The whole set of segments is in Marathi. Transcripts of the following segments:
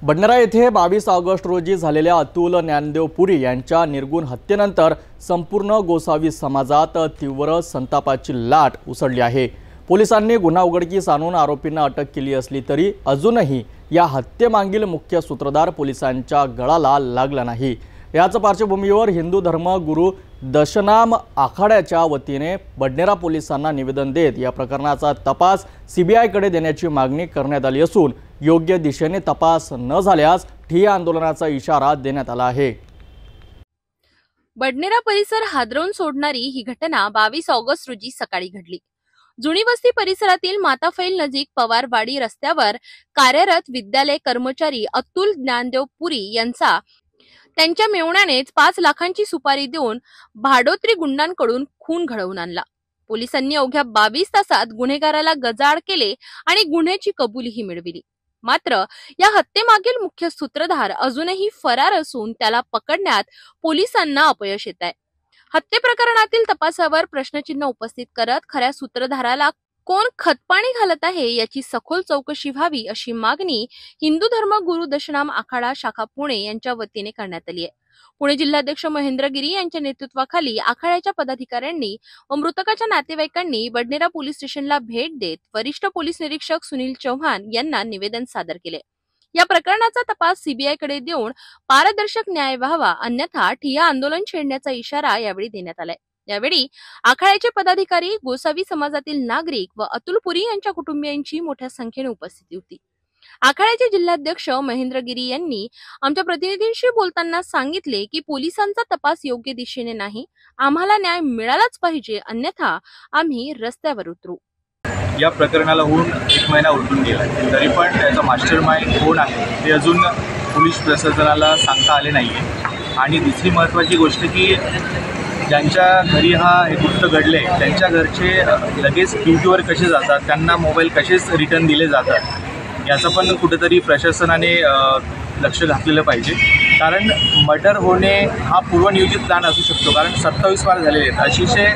बडनेरा येथे 22 ऑगस्ट रोजी झालेल्या अतुल ज्ञानदेव पुरी यांच्या निर्गुण हत्येनंतर संपूर्ण गोसावी समाजात तीव्र संतापाची लाट उसळली आहे। पोलिसांनी गुन्हा उघडकीस आणून आरोपींना अटक केली असली तरी अजूनही या हत्येमागील मुख्य सूत्रधार पोलिसांच्या गळाला लागला नाही। याच पार्श्वभूमीवर हिंदू धर्म गुरु दशनाम आखाड्याच्या वतीने बडनेरा पोलिसांना निवेदन देत या प्रकरणाचा तपास सीबीआय कडे देण्याची मागणी करण्यात आली असून योग्य दिशेने तपास न झाल्यास ठिय्या आंदोलनाचा इशारा देण्यात आला आहे। बडनेरा परिसर हादरवून सोडणारी ही घटना 22 ऑगस्ट रोजी सकाळी घडली। जुनी वस्ती परिसरातील माताफैल नजीक पवारवाडी रस्त्यावर कार्यरत विद्यालय कर्मचारी अतुल ज्ञानदेव पुरी यांचा त्यांच्या मेवण्यानेच 5 लाखांची सुपारी देऊन भाडोत्री गुंडांकडून खून घडवून आणला। पोलिसांनी अवघ्या 22 तासात गुन्हेगाराला गजाआड केले आणि गुन्ह्याची कबुलीही मिळविली। मात्र या हत्येमागील मुख्य सूत्रधार अजूनही फरार असून त्याला पकडण्यात पोलिसांना अपयश येत आहे। हत्ये प्रकरणातील तपासावर प्रश्नचिन्ह उपस्थित करत खऱ्या सूत्रधाराला कोण खतपाणी घालत आहे याची सखोल चौकशी व्हावी अशी मागणी हिंदू धर्म गुरु दशनाम आखाडा शाखा पुणे यांच्या वतीने करण्यात आली आहे। पुणे जिल्हाध्यक्ष महेंद्र गिरी यांच्या नेतृत्वाखाली आखाड्याच्या पदाधिकाऱ्यांनी व मृतकाच्या नातेवाईकांनी बडनेरा पोलीस स्टेशनला भेट देत वरिष्ठ पोलीस निरीक्षक सुनील चौहान यांना निवेदन सादर केले। या प्रकरणाचा तपास सीबीआय कडे देऊन पारदर्शक न्याय व्हावा, अन्यथा ठिय्या आंदोलन छेडण्याचा इशारा यावेळी देण्यात आलाय। यावेळी आखाड्याचे पदाधिकारी, गोसावी समाजातील नागरिक व अतुल पुरी यांच्या कुटुंबियांची मोठ्या संख्येने उपस्थिती होती। आखाड्याचे जिल्हाध्यक्ष महेंद्र गिरी यांनी आमच्या प्रतिनिधींशी बोलताना सांगितले की पोलिसांचा तपास योग्य दिशेने नाही, आम्हाला न्याय मिळालाच पाहिजे, अन्यथा आम्ही रस्त्यावर उतरू। या प्रकरणाला होऊन 1 महिना उलटून गेला, तरी पण त्याचा मास्टरमाइंड कोण आहे ते अजून पोलीस प्रशासनाला सांगता आले नाहीये। आणि दुसरी महत्त्वाची गोष्ट की ज्यांच्या घरी हे गुप्त घडले त्यांच्या घरचे लगेच ड्युटीवर कसे जातात, त्यांना मोबाईल कसेच रिटर्न दिले जातात, याचं पण कुठेतरी प्रशासनाने लक्ष घातलेलं पाहिजे। कारण मर्डर होणे हा पूर्वनियोजित प्लॅन असू शकतो, कारण 27 वार झालेले आहेत, अतिशय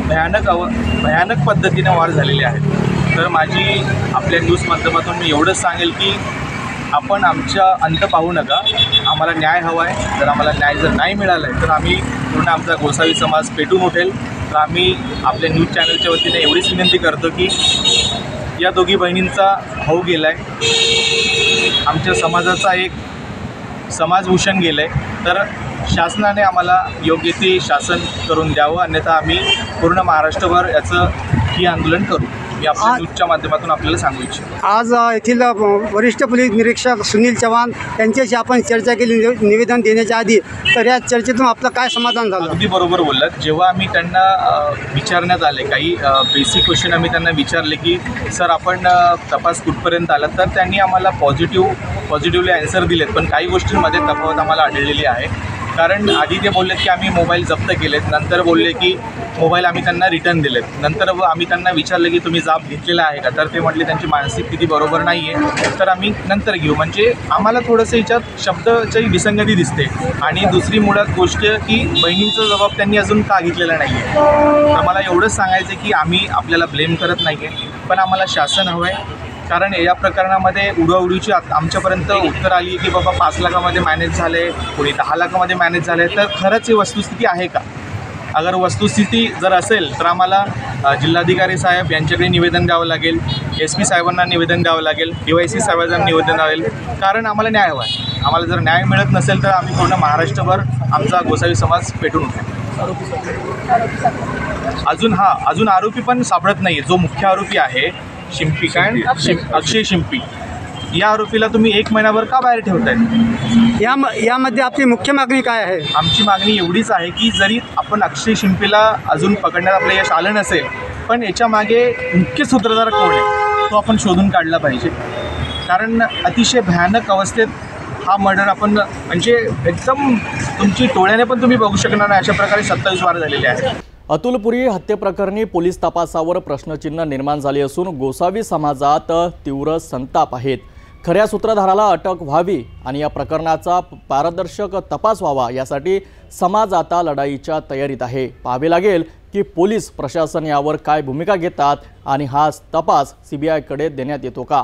भयानक पद्धतीने वार झालेले आहेत। तर माझी आपल्या न्यूज माध्यमातून मी एवढंच सांगेल की आपण आमचा अंत पाहू नका, आम्हाला न्याय हवा आहे। जर आम्हाला न्याय जर नाही मिळाला आहे तर आम्ही पूर्ण आमचा गोसावी समाज पेटून उठेल। तर आम्ही आपल्या न्यूज चॅनलच्या वतीने एवढीच विनंती करतो की या दोघी बहिणींचा भाऊ गेला आहे, आमच्या समाजाचा एक समाजभूषण गेलं आहे, तर शासनाने आम्हाला योग्य ते शासन करून द्यावं, अन्यथा आम्ही पूर्ण महाराष्ट्रभर याचं ठिय्या आंदोलन करू। मी आपल्या न्यूजच्या माध्यमातून आपल्याला सांगू इच्छितो। आज येथील वरिष्ठ पोलीस निरीक्षक सुनील चौहान यांच्याशी आपण चर्चा केली निवेदन देण्याच्या आधी, तर या चर्चेतून आपलं काय समाधान झालं? अगदी बरोबर बोललात। जेव्हा आम्ही त्यांना विचारण्यात आले काही बेसिक क्वेश्चन आम्ही त्यांना विचारले की सर आपण तपास कुठपर्यंत आला, तर त्यांनी आम्हाला पॉझिटिव्हली आन्सर दिलेत, पण काही गोष्टींमध्ये तफावत आम्हाला आढळलेली आहे। कारण आधी ते बोललेत की आम्ही मोबाईल जप्त केलेत, नंतर बोलले की मोबाईल आम्ही त्यांना रिटर्न दिलेत, नंतर आम्ही त्यांना विचारलं की तुम्ही जाब घेतलेला आहे का, तर ते म्हटले त्यांची मानसिक स्थिती बरोबर नाही आहे, तर आम्ही नंतर घेऊ। म्हणजे आम्हाला थोडंसं याच्यात शब्दाची विसंगती दिसते। आणि दुसरी मुळात गोष्ट की बहिणींचा जबाब त्यांनी अजून का घेतलेला नाही आहे। तर मला एवढंच सांगायचं की आम्ही आपल्याला ब्लेम करत नाही आहे, पण आम्हाला शासन हवं आहे। कारण या प्रकरणामध्ये उडवाउडीची आमच्यापर्यंत उत्तर आली की बाबा 5 लाखामध्ये मॅनेज झाले, कोणी 10 लाखामध्ये मॅनेज झाले, तर खरंच ही वस्तुस्थिती आहे का? अगर वस्तुस्थिती जर असेल तर आम्हाला जिल्हाधिकारी साहेब यांच्याकडे निवेदन द्यावं लागेल, SP साहेबांना निवेदन द्यावं लागेल, DYC साहेबांना निवेदन द्यावं लागेल, कारण आम्हाला न्याय हवा आहे। आम्हाला जर न्याय मिळत नसेल तर आम्ही पूर्ण महाराष्ट्रभर आमचा गोसावी समाज पेटून उठेल। अजून आरोपी पण सापडत नाही। जो मुख्य आरोपी आहे अक्षय शिंपी, या आरोपीला तुम्ही 1 महिनाभर का बाहेर ठेवताय? यामध्ये आपली मुख्य मागणी काय आहे? आमची मागणी एवढीच आहे की जरी आपण अक्षय शिंपीला अजून पकडण्यात आपलं यश आलं नसेल, पण याच्या मागे मुख्य सूत्रधार कोण आहे तो आपण शोधून काढला पाहिजे। कारण अतिशय भयानक अवस्थेत हा मर्डर आपण म्हणजे एकदम तुमची डोळ्याने पण तुम्ही बघू शकणार नाही, अशा प्रकारे 27 वार झालेले आहेत। अतुल पुरी हत्येप्रकरणी पोलीस तपासावर प्रश्नचिन्ह निर्माण झाले असून गोसावी समाजात तीव्र संताप आहेत। खऱ्या सूत्रधाराला अटक व्हावी आणि या प्रकरणाचा पारदर्शक तपास व्हावा यासाठी समाज आता लढाईच्या तयारीत आहे। पाहावे लागेल की पोलीस प्रशासन यावर काय भूमिका घेतात आणि हा तपास सीबीआय कडे देण्यात येतो का।